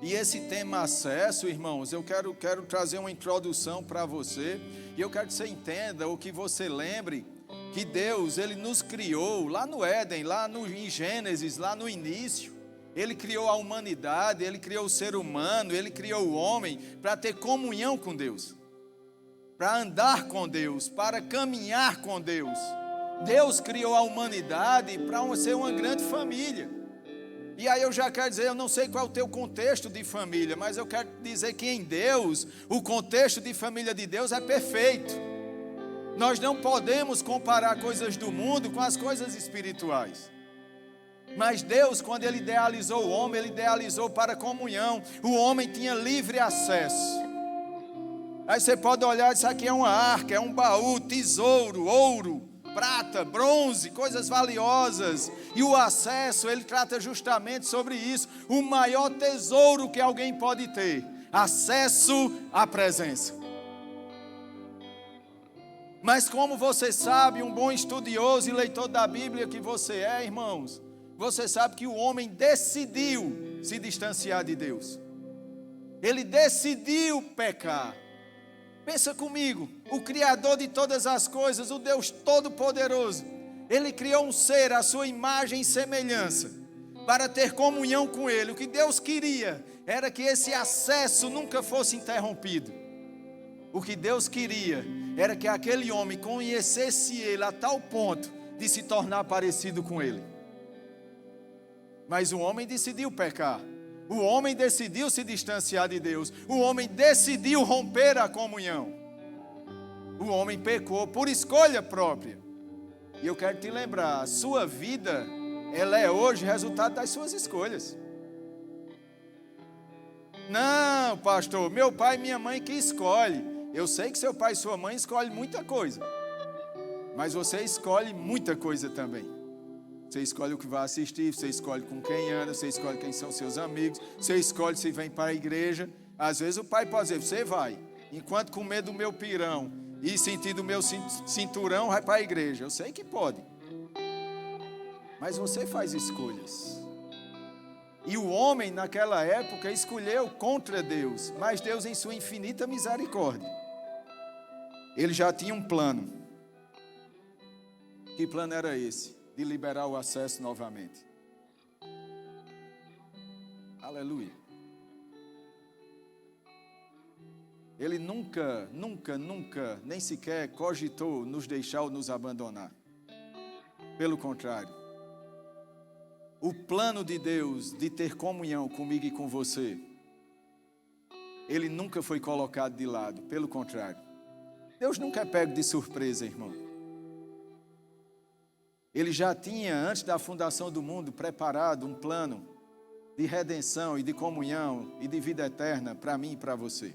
E esse tema acesso, irmãos, eu quero trazer uma introdução para você. E eu quero que você entenda, ou que você lembre, que Deus, Ele nos criou lá no Éden, em Gênesis, lá no início. Ele criou a humanidade, Ele criou o ser humano, Ele criou o homem para ter comunhão com Deus, para andar com Deus, para caminhar com Deus. Deus criou a humanidade para ser uma grande família. E aí eu já quero dizer, eu não sei qual é o teu contexto de família, mas eu quero dizer que em Deus, o contexto de família de Deus é perfeito. Nós não podemos comparar coisas do mundo com as coisas espirituais. Mas Deus, quando Ele idealizou o homem, Ele idealizou para comunhão. O homem tinha livre acesso. Aí você pode olhar, isso aqui é uma arca, é um baú, tesouro, ouro, prata, bronze, coisas valiosas. E o acesso, ele trata justamente sobre isso. O maior tesouro que alguém pode ter: acesso à presença. Mas como você sabe, um bom estudioso e leitor da Bíblia que você é, irmãos, você sabe que o homem decidiu se distanciar de Deus. Ele decidiu pecar. Pensa comigo, o Criador de todas as coisas, o Deus Todo-Poderoso, Ele criou um ser à sua imagem e semelhança, para ter comunhão com Ele. O que Deus queria era que esse acesso nunca fosse interrompido. O que Deus queria era que aquele homem conhecesse Ele a tal ponto de se tornar parecido com Ele. Mas o homem decidiu pecar. O homem decidiu se distanciar de Deus. O homem decidiu romper a comunhão. O homem pecou por escolha própria. E eu quero te lembrar, a sua vida, ela é hoje resultado das suas escolhas. Não, pastor, meu pai e minha mãe que escolhe. Eu sei que seu pai e sua mãe escolhem muita coisa. Mas você escolhe muita coisa também. Você escolhe o que vai assistir, você escolhe com quem anda, você escolhe quem são seus amigos, você escolhe se vem para a igreja. Às vezes o pai pode dizer, você vai, enquanto comer do meu pirão e sentir do meu cinturão, vai para a igreja. Eu sei que pode. Mas você faz escolhas. E o homem naquela época escolheu contra Deus, mas Deus em sua infinita misericórdia, Ele já tinha um plano. Que plano era esse? De liberar o acesso novamente. Aleluia. Ele nunca, nem sequer cogitou nos deixar ou nos abandonar. Pelo contrário. O plano de Deus de ter comunhão comigo e com você, ele nunca foi colocado de lado. Pelo contrário. Deus nunca é pego de surpresa, irmão. Ele já tinha, antes da fundação do mundo, preparado um plano de redenção e de comunhão e de vida eterna para mim e para você.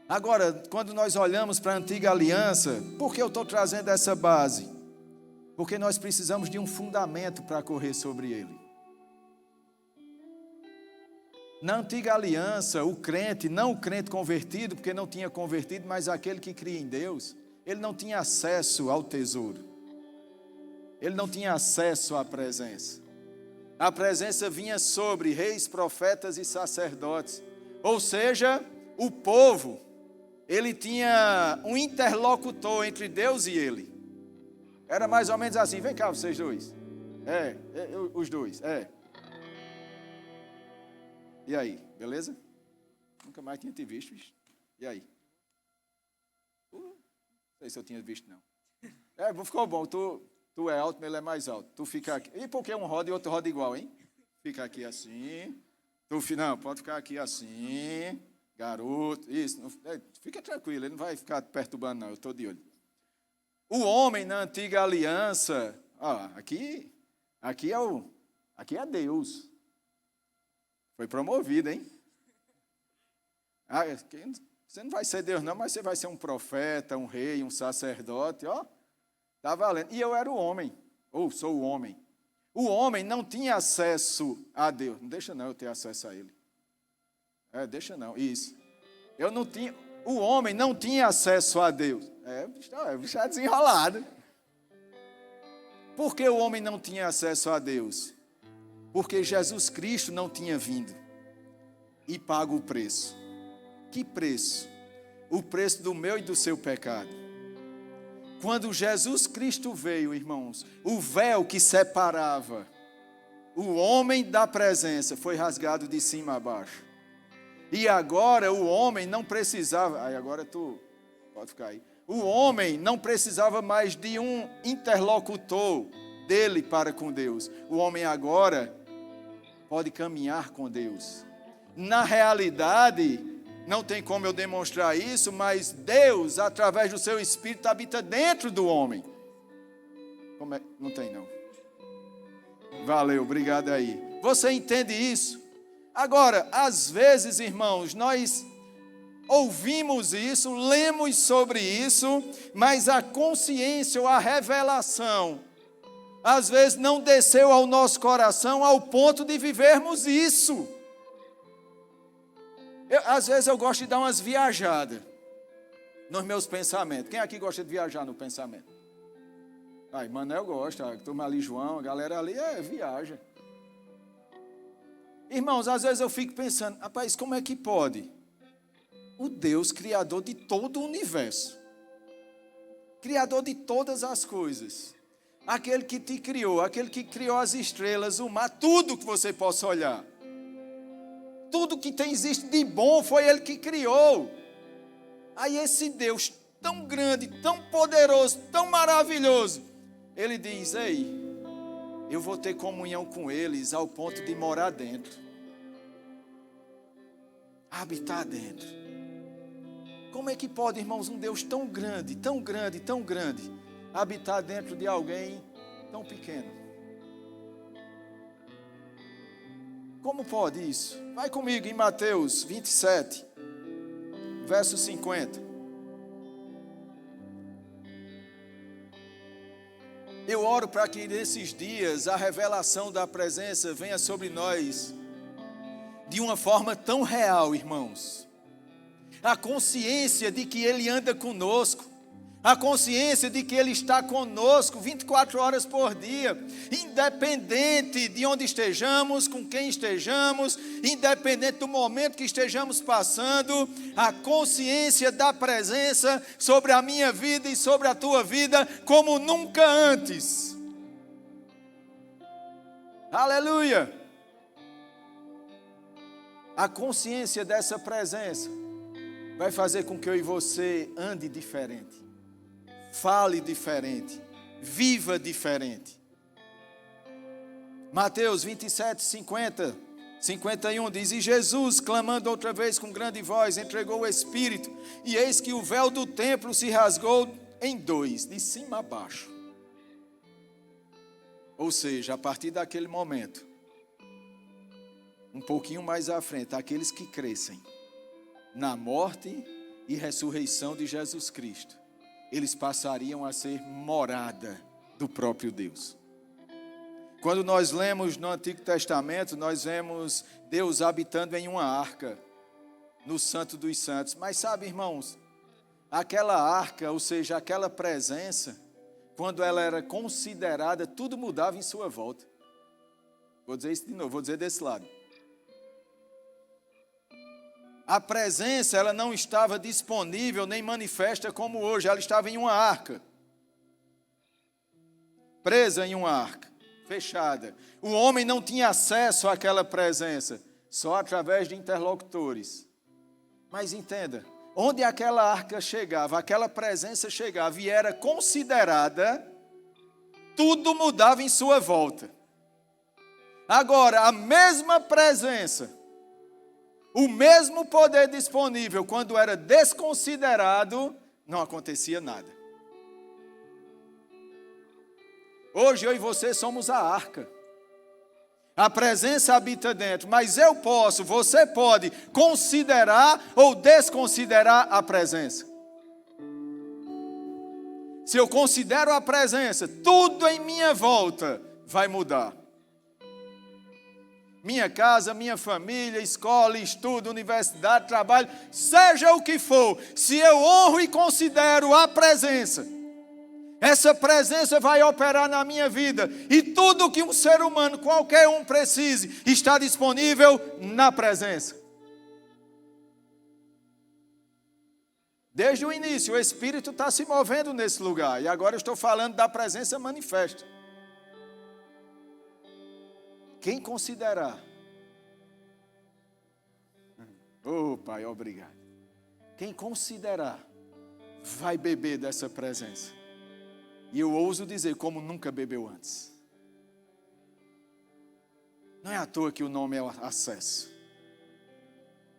Agora, quando nós olhamos para a antiga aliança, por que eu estou trazendo essa base? Porque nós precisamos de um fundamento para correr sobre ele. Na antiga aliança, o crente, não o crente convertido, porque não tinha convertido, mas aquele que cria em Deus, ele não tinha acesso ao tesouro. Ele não tinha acesso à presença. A presença vinha sobre reis, profetas e sacerdotes. Ou seja, o povo, ele tinha um interlocutor entre Deus e ele. Era mais ou menos assim, vem cá vocês dois. Os dois, E aí, beleza? Nunca mais tinha te visto, bicho. E aí? Não sei se eu tinha visto, não. Ficou bom, Tu é alto, mas ele é mais alto. Tu fica aqui. E por que um roda e outro roda igual, hein? Fica aqui assim. Não, pode ficar aqui assim. Garoto. Isso. Fica tranquilo, ele não vai ficar perturbando, não. Eu estou de olho. O homem na antiga aliança. Aqui é Deus. Foi promovido, hein? Você não vai ser Deus, não, mas você vai ser um profeta, um rei, um sacerdote, Está valendo. E eu era o homem, ou sou o homem. O homem não tinha acesso a Deus. Não deixa não eu ter acesso a Ele. Deixa não, isso. Eu não tinha, o homem não tinha acesso a Deus. O bicho é desenrolado. Por que o homem não tinha acesso a Deus? Porque Jesus Cristo não tinha vindo. e paga o preço. Que preço? O preço do meu e do seu pecado. Quando Jesus Cristo veio, irmãos, o véu que separava o homem da presença foi rasgado de cima a baixo. E agora o homem não precisava... agora tu pode ficar aí. O homem não precisava mais de um interlocutor dele para com Deus. O homem agora pode caminhar com Deus. Na realidade, não tem como eu demonstrar isso, mas Deus, através do seu Espírito, habita dentro do homem. Como é? Não tem não. Valeu, obrigado aí. Você entende isso? Agora, às vezes, irmãos, nós ouvimos isso, lemos sobre isso, mas a consciência ou a revelação, às vezes não desceu ao nosso coração ao ponto de vivermos isso. Às vezes eu gosto de dar umas viajadas nos meus pensamentos. Quem aqui gosta de viajar no pensamento? Manel gosta, a turma ali, João, a galera ali viaja. Irmãos, às vezes eu fico pensando, rapaz, como é que pode? O Deus criador de todo o universo, criador de todas as coisas, aquele que te criou, aquele que criou as estrelas, o mar, tudo que você possa olhar, tudo que existe de bom foi Ele que criou. Aí esse Deus tão grande, tão poderoso, tão maravilhoso, Ele diz, ei, eu vou ter comunhão com eles ao ponto de morar dentro, habitar dentro. Como é que pode, irmãos, um Deus tão grande, tão grande, tão grande, habitar dentro de alguém tão pequeno? Como pode isso? Vai comigo em Mateus 27, verso 50. Eu oro para que nesses dias a revelação da presença venha sobre nós de uma forma tão real, irmãos. A consciência de que Ele anda conosco, a consciência de que Ele está conosco 24 horas por dia, independente de onde estejamos, com quem estejamos, independente do momento que estejamos passando, a consciência da presença sobre a minha vida e sobre a tua vida como nunca antes. Aleluia! A consciência dessa presença vai fazer com que eu e você ande diferente, fale diferente, viva diferente. Mateus 27, 50, 51 diz, e Jesus, clamando outra vez com grande voz, entregou o Espírito, e eis que o véu do templo se rasgou em dois, de cima a baixo. Ou seja, a partir daquele momento, um pouquinho mais à frente, aqueles que crescem na morte e ressurreição de Jesus Cristo, eles passariam a ser morada do próprio Deus. Quando nós lemos no Antigo Testamento, nós vemos Deus habitando em uma arca, no Santo dos Santos. Mas sabe, irmãos, aquela arca, ou seja, aquela presença, quando ela era considerada, tudo mudava em sua volta. Vou dizer isso de novo, vou dizer desse lado. A presença, ela não estava disponível nem manifesta como hoje. Ela estava em uma arca, presa em uma arca, fechada. O homem não tinha acesso àquela presença, só através de interlocutores. Mas entenda, onde aquela arca chegava, aquela presença chegava e era considerada, tudo mudava em sua volta. Agora, a mesma presença, o mesmo poder disponível, quando era desconsiderado, não acontecia nada. Hoje eu e você somos a arca. A presença habita dentro, mas eu posso, você pode considerar ou desconsiderar a presença. Se eu considero a presença, tudo em minha volta vai mudar. Minha casa, minha família, escola, estudo, universidade, trabalho, seja o que for, se eu honro e considero a presença, essa presença vai operar na minha vida. E tudo que um ser humano, qualquer um precise, está disponível na presença. Desde o início, o Espírito está se movendo nesse lugar. E agora eu estou falando da presença manifesta. Quem considerar... Oh, Pai, obrigado. Quem considerar vai beber dessa presença. E eu ouso dizer, como nunca bebeu antes. Não é à toa que o nome é acesso.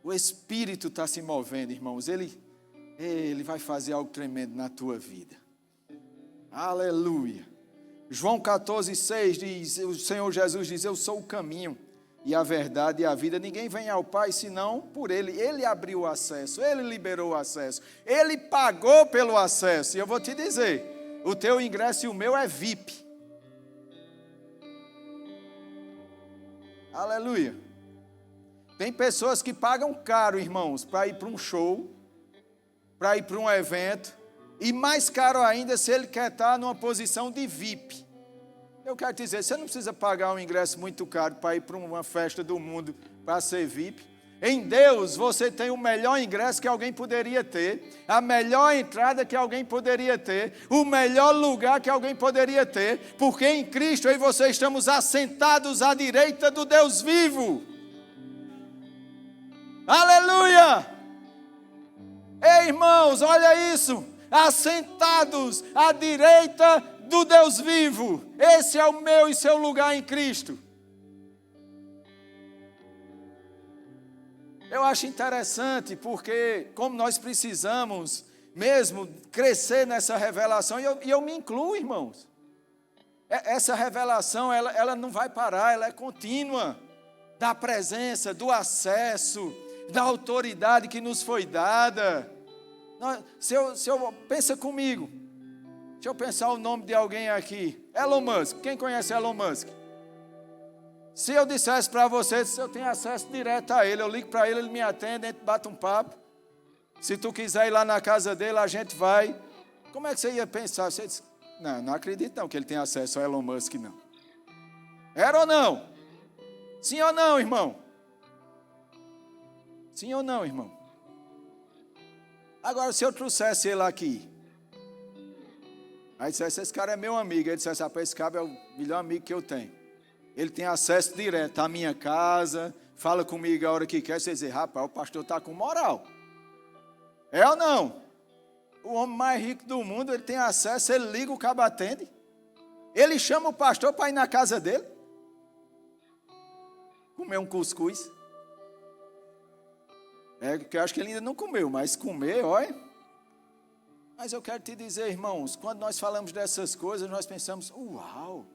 O Espírito está se movendo, irmãos. Ele vai fazer algo tremendo na tua vida. Aleluia. João 14,6 diz, o Senhor Jesus diz, eu sou o caminho e a verdade e a vida. Ninguém vem ao Pai senão por Ele. Ele abriu o acesso, Ele liberou o acesso. Ele pagou pelo acesso. E eu vou te dizer, o teu ingresso e o meu é VIP. Aleluia. Tem pessoas que pagam caro, irmãos, para ir para um show, para ir para um evento, e mais caro ainda se ele quer estar numa posição de VIP. Eu quero te dizer, você não precisa pagar um ingresso muito caro para ir para uma festa do mundo para ser VIP. Em Deus você tem o melhor ingresso que alguém poderia ter, a melhor entrada que alguém poderia ter, o melhor lugar que alguém poderia ter, porque em Cristo eu e você estamos assentados à direita do Deus vivo. Aleluia! Ei, irmãos, olha isso, assentados à direita do Deus vivo. Esse é o meu e seu lugar em Cristo. Eu acho interessante porque como nós precisamos mesmo crescer nessa revelação, e eu me incluo, irmãos. Essa revelação, ela não vai parar, ela é contínua. Da presença, do acesso, da autoridade que nos foi dada. Pensa comigo. Deixa eu pensar o nome de alguém aqui. Elon Musk. Quem conhece Elon Musk? Se eu dissesse para vocês, eu tenho acesso direto a ele, eu ligo para ele, ele me atende, a gente bate um papo. Se tu quiser ir lá na casa dele, a gente vai. Como é que você ia pensar? Você disse, não acredito não que ele tem acesso ao Elon Musk, não. Era ou não? Sim ou não, irmão? Sim ou não, irmão? Agora, se eu trouxesse ele aqui, aí dissesse, esse cara é meu amigo, ele dissesse, esse cara é o melhor amigo que eu tenho. Ele tem acesso direto à minha casa, fala comigo a hora que quer, você dizer, rapaz, o pastor está com moral. É ou não? O homem mais rico do mundo, ele tem acesso, ele liga, o cabo atende. Ele chama o pastor para ir na casa dele. Comer um cuscuz. Que eu acho que ele ainda não comeu, mas comer, olha. Mas eu quero te dizer, irmãos, quando nós falamos dessas coisas, nós pensamos, uau.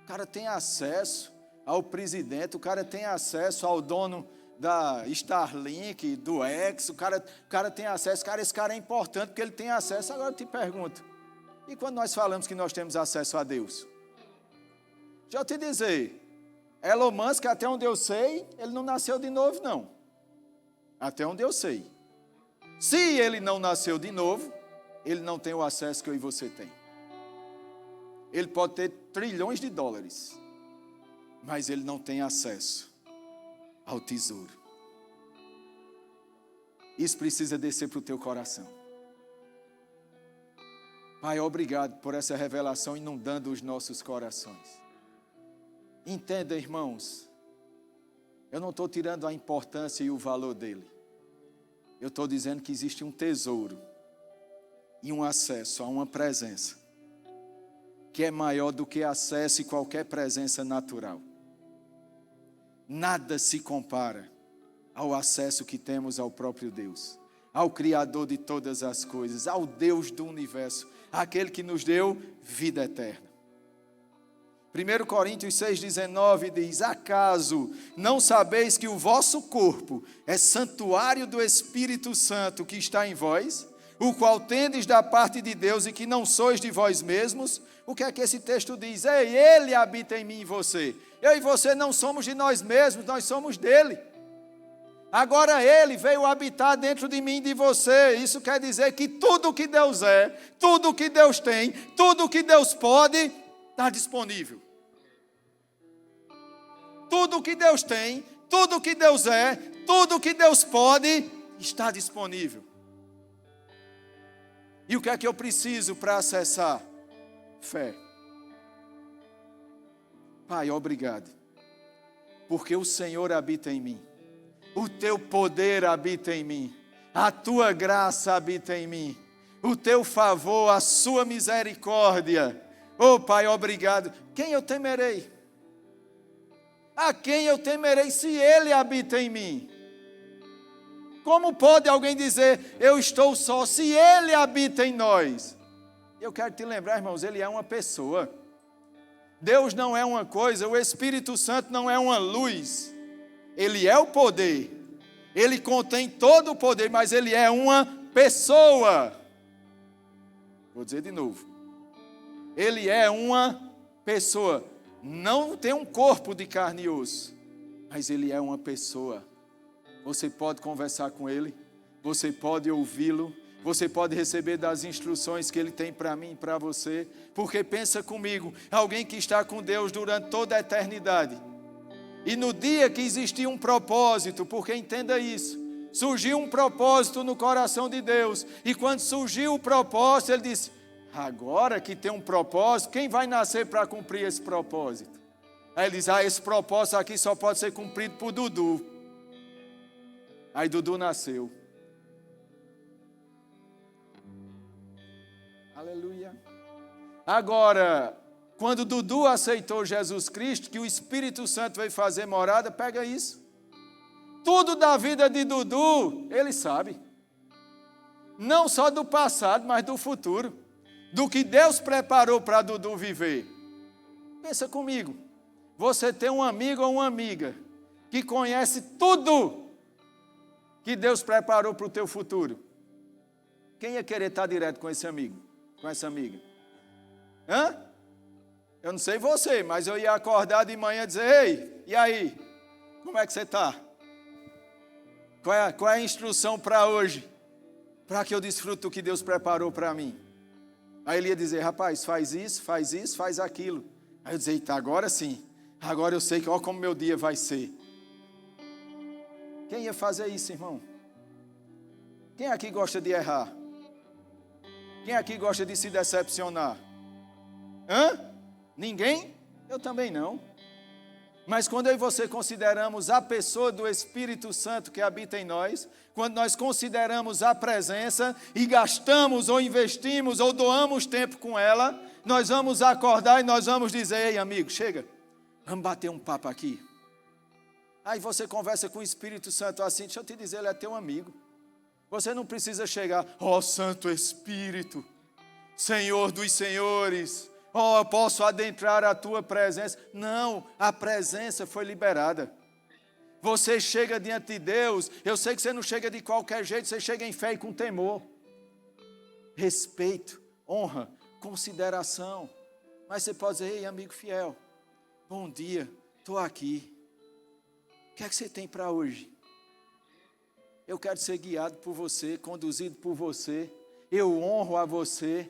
O cara tem acesso ao presidente, o cara tem acesso ao dono da Starlink, do X, o cara tem acesso, esse cara é importante porque ele tem acesso. Agora eu te pergunto, e quando nós falamos que nós temos acesso a Deus? Deixa eu te dizer, Elon Musk, até onde eu sei, ele não nasceu de novo, não. Até onde eu sei. Se ele não nasceu de novo, ele não tem o acesso que eu e você tem. Ele pode ter trilhões de dólares, mas ele não tem acesso ao tesouro. Isso precisa descer para o teu coração. Pai, obrigado por essa revelação inundando os nossos corações. Entenda, irmãos, eu não estou tirando a importância e o valor dele. Eu estou dizendo que existe um tesouro e um acesso a uma presença que é maior do que acesso e qualquer presença natural. Nada se compara ao acesso que temos ao próprio Deus, ao Criador de todas as coisas, ao Deus do universo, aquele que nos deu vida eterna. 1 Coríntios 6,19 diz, acaso não sabeis que o vosso corpo é santuário do Espírito Santo que está em vós, o qual tendes da parte de Deus e que não sois de vós mesmos? O que é que esse texto diz? Ei, Ele habita em mim e você. Eu e você não somos de nós mesmos, nós somos dele. Agora Ele veio habitar dentro de mim e de você. Isso quer dizer que tudo que Deus é, tudo que Deus tem, tudo que Deus pode, está disponível. Tudo que Deus tem, tudo que Deus é, tudo que Deus pode, está disponível. E o que é que eu preciso para acessar? Fé. Pai, obrigado, porque o Senhor habita em mim, o teu poder habita em mim, a tua graça habita em mim, o teu favor, a sua misericórdia. Oh Pai, obrigado. Quem eu temerei? A quem eu temerei se Ele habita em mim? Como pode alguém dizer, eu estou só, se Ele habita em nós? Eu quero te lembrar, irmãos, Ele é uma pessoa. Deus não é uma coisa, o Espírito Santo não é uma luz. Ele é o poder. Ele contém todo o poder, mas Ele é uma pessoa. Vou dizer de novo. Ele é uma pessoa. Não tem um corpo de carne e osso, mas Ele é uma pessoa. Você pode conversar com Ele, você pode ouvi-lo, você pode receber das instruções que Ele tem para mim e para você, porque pensa comigo, alguém que está com Deus durante toda a eternidade, e no dia que existia um propósito, porque entenda isso, surgiu um propósito no coração de Deus, e quando surgiu o propósito, Ele disse, agora que tem um propósito, quem vai nascer para cumprir esse propósito? Aí Ele diz, esse propósito aqui só pode ser cumprido por Dudu. Aí Dudu nasceu. Aleluia. Agora, quando Dudu aceitou Jesus Cristo, que o Espírito Santo veio fazer morada, pega isso. Tudo da vida de Dudu, ele sabe. Não só do passado, mas do futuro. Do que Deus preparou para Dudu viver. Pensa comigo. Você tem um amigo ou uma amiga que conhece tudo que Deus preparou para o teu futuro. Quem ia querer estar direto com esse amigo? Com essa amiga? Hã? Eu não sei você, mas eu ia acordar de manhã e dizer, ei, e aí? Como é que você está? Qual é a instrução para hoje? Para que eu desfrute do que Deus preparou para mim. Aí ele ia dizer, rapaz, faz isso, faz aquilo. Aí eu dizia, eita, agora sim. Agora eu sei que olha como meu dia vai ser. Quem ia fazer isso, irmão? Quem aqui gosta de errar? Quem aqui gosta de se decepcionar? Hã? Ninguém? Eu também não. Mas quando eu e você consideramos a pessoa do Espírito Santo que habita em nós, quando nós consideramos a presença e gastamos ou investimos ou doamos tempo com ela, nós vamos acordar e nós vamos dizer, ei amigo, chega, vamos bater um papo aqui. Aí você conversa com o Espírito Santo assim, deixa eu te dizer, ele é teu amigo. Você não precisa chegar, Santo Espírito, Senhor dos senhores, eu posso adentrar a tua presença. Não, a presença foi liberada. Você chega diante de Deus, eu sei que você não chega de qualquer jeito, você chega em fé e com temor. Respeito, honra, consideração. Mas você pode dizer, ei amigo fiel, bom dia, estou aqui. O que é que você tem para hoje? Eu quero ser guiado por você, conduzido por você. Eu honro a você.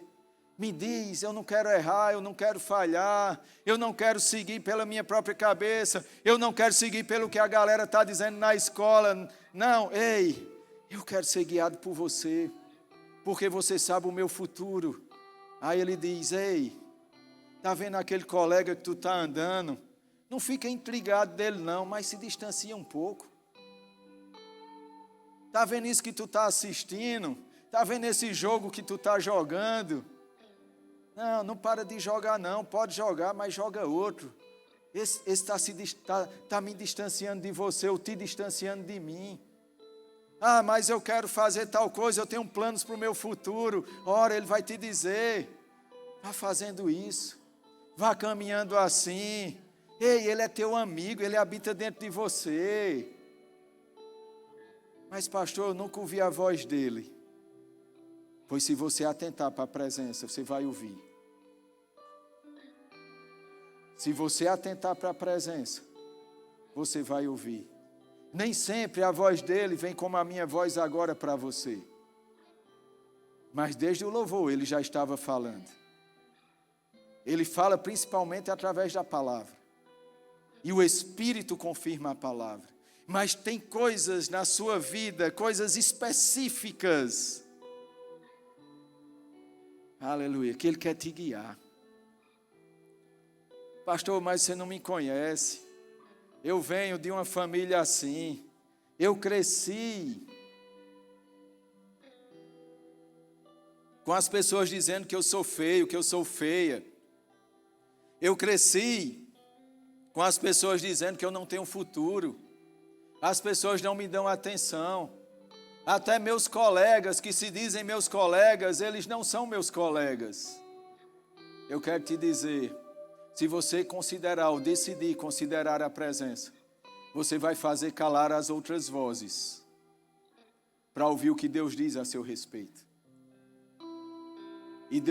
Me diz, eu não quero errar, eu não quero falhar. Eu não quero seguir pela minha própria cabeça. Eu não quero seguir pelo que a galera está dizendo na escola. Não, ei, eu quero ser guiado por você. Porque você sabe o meu futuro. Aí ele diz, ei, está vendo aquele colega que tu está andando? Não fica intrigado dele não, mas se distancia um pouco. Está vendo isso que tu está assistindo? Está vendo esse jogo que tu está jogando? Não para de jogar não, pode jogar, mas joga outro. Esse está me distanciando de você, ou te distanciando de mim. Mas eu quero fazer tal coisa, eu tenho planos para o meu futuro. Ora, ele vai te dizer, vá fazendo isso, vá caminhando assim. Ei, ele é teu amigo, ele habita dentro de você. Mas pastor, eu nunca ouvi a voz dele. Pois se você atentar para a presença, você vai ouvir. Se você atentar para a presença, você vai ouvir. Nem sempre a voz dele vem como a minha voz agora para você. Mas desde o louvor ele já estava falando. Ele fala principalmente através da palavra. E o Espírito confirma a palavra. Mas tem coisas na sua vida, coisas específicas, Aleluia, que Ele quer te guiar. Pastor, mas você não me conhece. Eu venho de uma família assim. Eu cresci com as pessoas dizendo que eu sou feio, que eu sou feia. Eu cresci com as pessoas dizendo que eu não tenho futuro. As pessoas não me dão atenção. Até meus colegas, que se dizem meus colegas, eles não são meus colegas. Eu quero te dizer, se você considerar ou decidir considerar a presença, você vai fazer calar as outras vozes para ouvir o que Deus diz a seu respeito. E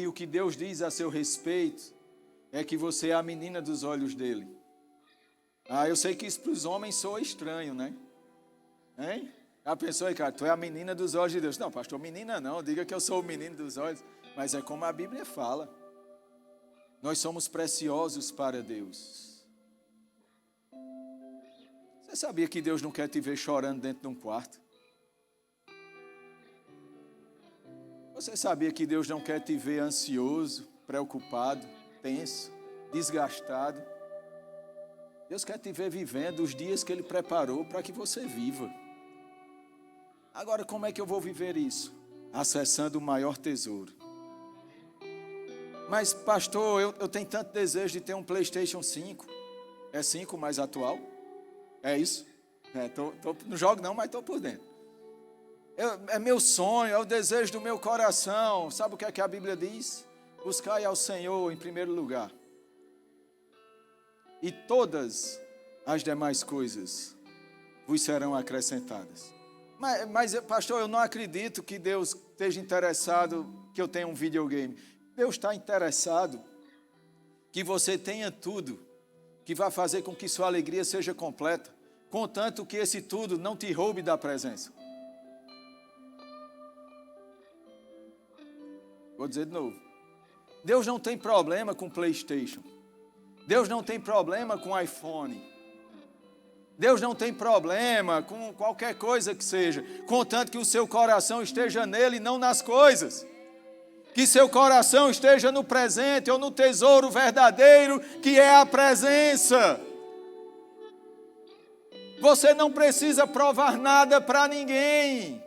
o que Deus diz a seu respeito é que você é a menina dos olhos dele. Eu sei que isso para os homens soa estranho, né? Hein? A pessoa, cara, tu é a menina dos olhos de Deus. Não, pastor, menina não, diga que eu sou o menino dos olhos. Mas é como a Bíblia fala. Nós somos preciosos para Deus. Você sabia que Deus não quer te ver chorando dentro de um quarto? Você sabia que Deus não quer te ver ansioso, preocupado, tenso, desgastado? Deus quer te ver vivendo os dias que Ele preparou para que você viva. Agora, como é que eu vou viver isso? Acessando o maior tesouro. Mas, pastor, eu tenho tanto desejo de ter um PlayStation 5. É 5 mais atual? É isso? Não jogo não, mas estou por dentro. É meu sonho, é o desejo do meu coração. Sabe o que é que a Bíblia diz? Buscai ao Senhor em primeiro lugar. E todas as demais coisas vos serão acrescentadas. Mas, pastor, eu não acredito que Deus esteja interessado que eu tenha um videogame. Deus está interessado que você tenha tudo que vai fazer com que sua alegria seja completa, contanto que esse tudo não te roube da presença. Vou dizer de novo. Deus não tem problema com PlayStation. Deus não tem problema com iPhone. Deus não tem problema com qualquer coisa que seja, contanto que o seu coração esteja nele e não nas coisas. Que seu coração esteja no presente ou no tesouro verdadeiro, que é a presença. Você não precisa provar nada para ninguém.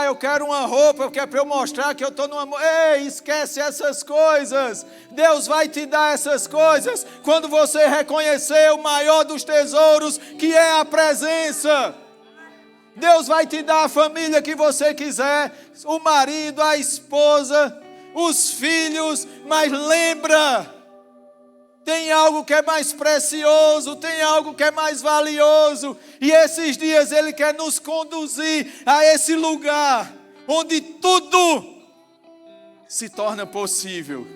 Eu quero uma roupa, porque é para eu mostrar que eu estou numa... Ei, esquece essas coisas. Deus vai te dar essas coisas quando você reconhecer o maior dos tesouros, que é a presença. Deus vai te dar a família que você quiser, o marido, a esposa, os filhos, mas lembra... Tem algo que é mais precioso, tem algo que é mais valioso. E esses dias Ele quer nos conduzir a esse lugar onde tudo se torna possível.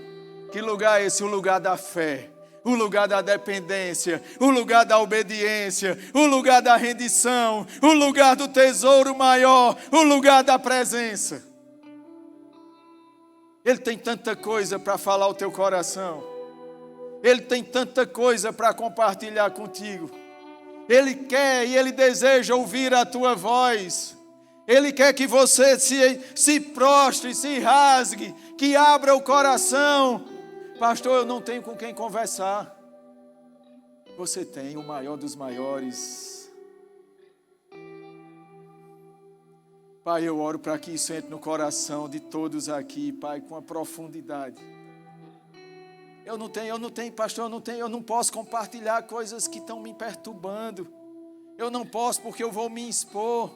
Que lugar é esse? O lugar da fé, o lugar da dependência, o lugar da obediência, o lugar da rendição, o lugar do tesouro maior, o lugar da presença. Ele tem tanta coisa para falar ao teu coração. Ele tem tanta coisa para compartilhar contigo. Ele quer e Ele deseja ouvir a tua voz. Ele quer que você se prostre, se rasgue, que abra o coração. Pastor, eu não tenho com quem conversar. Você tem o maior dos maiores. Pai, eu oro para que isso entre no coração de todos aqui, Pai, com a profundidade. Eu não tenho, pastor, eu não posso compartilhar coisas que estão me perturbando. Eu não posso porque eu vou me expor.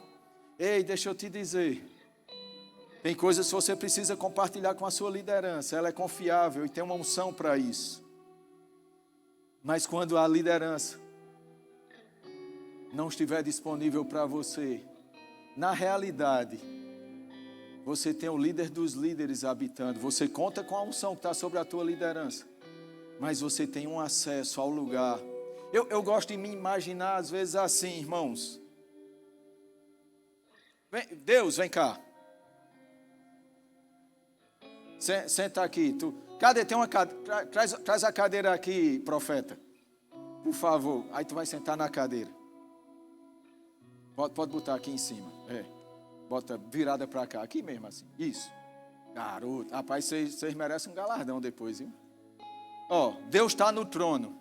Ei, deixa eu te dizer. Tem coisas que você precisa compartilhar com a sua liderança. Ela é confiável e tem uma unção para isso. Mas quando a liderança não estiver disponível para você, na realidade, você tem o líder dos líderes habitando. Você conta com a unção que está sobre a tua liderança. Mas você tem um acesso ao lugar. Eu gosto de me imaginar às vezes assim, irmãos. Deus, vem cá. Senta aqui. Cadê? Tem uma cadeira. Traz a cadeira aqui, profeta. Por favor. Aí tu vai sentar na cadeira. Pode botar aqui em cima. Bota virada para cá. Aqui mesmo assim. Isso. Garoto, rapaz, vocês merecem um galardão depois, viu? Ó, Deus está no trono.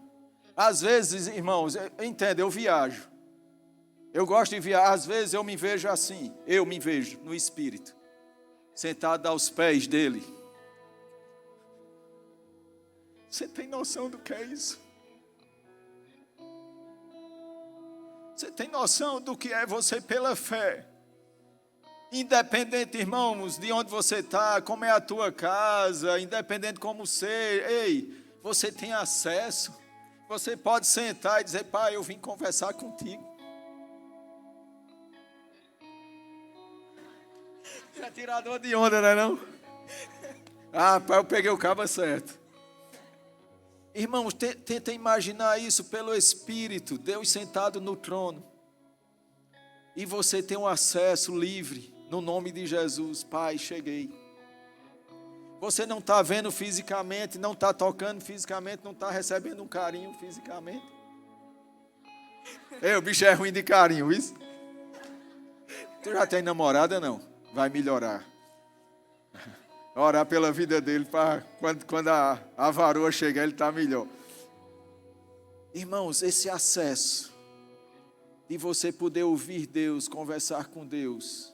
Às vezes, irmãos, entenda, eu viajo. Eu gosto de viajar. Às vezes eu me vejo assim. Eu me vejo no Espírito, sentado aos pés dele. Você tem noção do que é isso? Você tem noção do que é você pela fé? Independente, irmãos, de onde você está, como é a tua casa, independente como ser, ei, você tem acesso. Você pode sentar e dizer, pai, eu vim conversar contigo. É tirador de onda, não é não? Ah, pai, eu peguei o cabo certo. Irmãos, tenta imaginar isso pelo Espírito, Deus sentado no trono. E você tem um acesso livre, no nome de Jesus. Pai, cheguei. Você não está vendo fisicamente, não está tocando fisicamente, não está recebendo um carinho fisicamente. O bicho é ruim de carinho, isso? Tu já tem namorada, não? Vai melhorar. Orar pela vida dele, para quando a varoa chegar, ele está melhor. Irmãos, esse acesso de você poder ouvir Deus, conversar com Deus,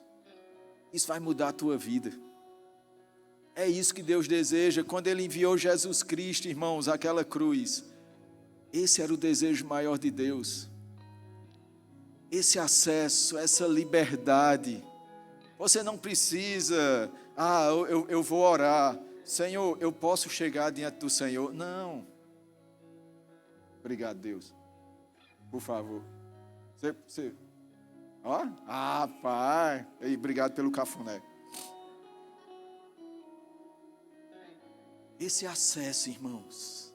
isso vai mudar a tua vida. É isso que Deus deseja. Quando Ele enviou Jesus Cristo, irmãos, àquela cruz, esse era o desejo maior de Deus. Esse acesso, essa liberdade. Você não precisa, eu vou orar. Senhor, eu posso chegar diante do Senhor? Não. Obrigado, Deus. Por favor. Você. Ó. Ah, pai. E obrigado pelo cafuné. Esse acesso, irmãos.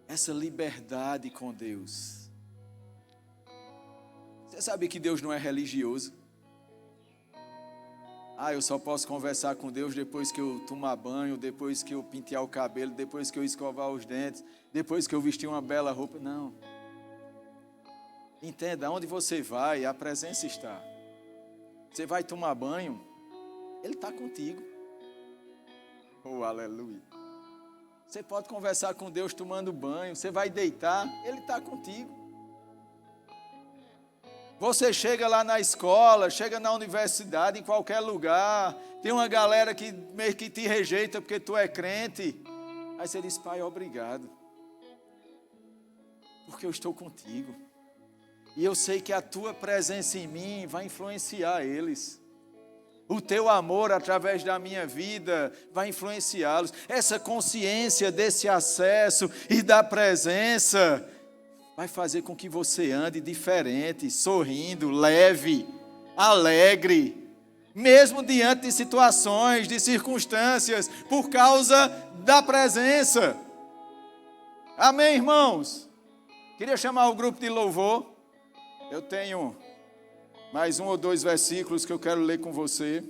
Essa liberdade com Deus. Você sabe que Deus não é religioso? Eu só posso conversar com Deus depois que eu tomar banho, depois que eu pentear o cabelo, depois que eu escovar os dentes, depois que eu vestir uma bela roupa. Não. Entenda, onde você vai, a presença está. Você vai tomar banho, Ele está contigo. Oh, aleluia. Você pode conversar com Deus tomando banho, você vai deitar, Ele está contigo. Você chega lá na escola, chega na universidade, em qualquer lugar, tem uma galera que meio que te rejeita porque tu é crente. Aí você diz, pai, obrigado, porque eu estou contigo. E eu sei que a tua presença em mim vai influenciar eles. O teu amor através da minha vida vai influenciá-los. Essa consciência desse acesso e da presença vai fazer com que você ande diferente, sorrindo, leve, alegre, mesmo diante de situações, de circunstâncias, por causa da presença. Amém, irmãos? Queria chamar o grupo de louvor. Eu tenho mais 1 ou 2 versículos que eu quero ler com você.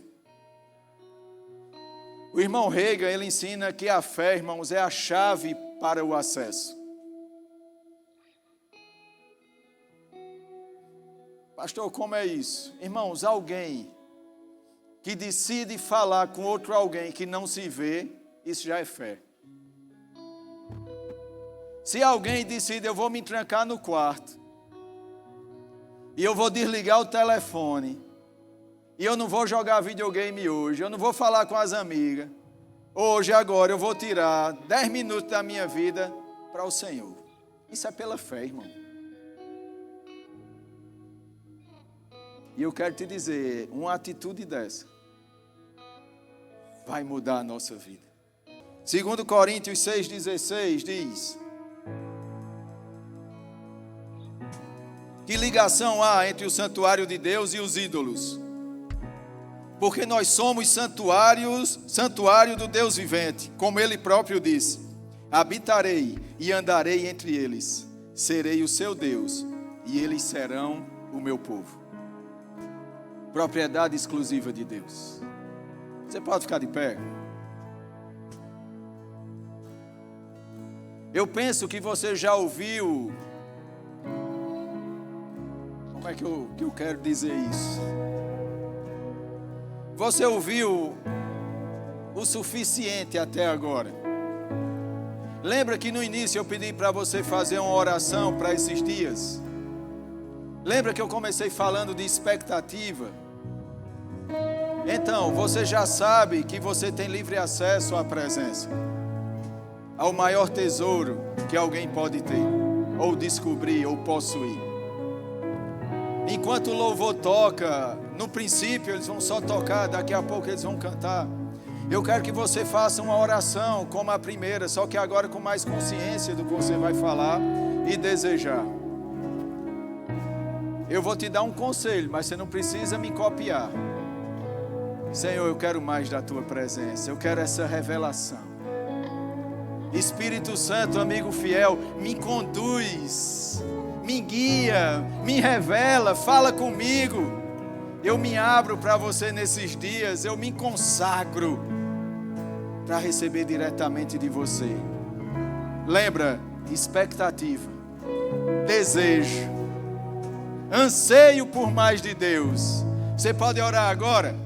O irmão Reagan, ele ensina que a fé, irmãos, é a chave para o acesso. Pastor, como é isso? Irmãos, alguém que decide falar com outro alguém que não se vê, isso já é fé. Se alguém decide, eu vou me trancar no quarto, e eu vou desligar o telefone, e eu não vou jogar videogame hoje, eu não vou falar com as amigas, hoje, agora, eu vou tirar 10 minutos da minha vida para o Senhor. Isso é pela fé, irmão. E eu quero te dizer, uma atitude dessa vai mudar a nossa vida. 2 Coríntios 6,16 diz: que ligação há entre o santuário de Deus e os ídolos? Porque nós somos santuário do Deus vivente, como Ele próprio disse: habitarei e andarei entre eles, serei o seu Deus, e eles serão o meu povo. Propriedade exclusiva de Deus. Você pode ficar de pé? Eu penso que você já ouviu. Como é que eu quero dizer isso? Você ouviu o suficiente até agora. Lembra que no início eu pedi para você fazer uma oração para esses dias? Lembra que eu comecei falando de expectativa? Então, você já sabe que você tem livre acesso à presença, ao maior tesouro que alguém pode ter, ou descobrir, ou possuir. Enquanto o louvor toca, no princípio eles vão só tocar, daqui a pouco eles vão cantar. Eu quero que você faça uma oração como a primeira, só que agora com mais consciência do que você vai falar e desejar. Eu vou te dar um conselho, mas você não precisa me copiar. Senhor, eu quero mais da tua presença, eu quero essa revelação. Espírito Santo, amigo fiel, me conduz, me guia, me revela, fala comigo. Eu me abro para você nesses dias, eu me consagro para receber diretamente de você. Lembra, expectativa, desejo, anseio por mais de Deus. Você pode orar agora?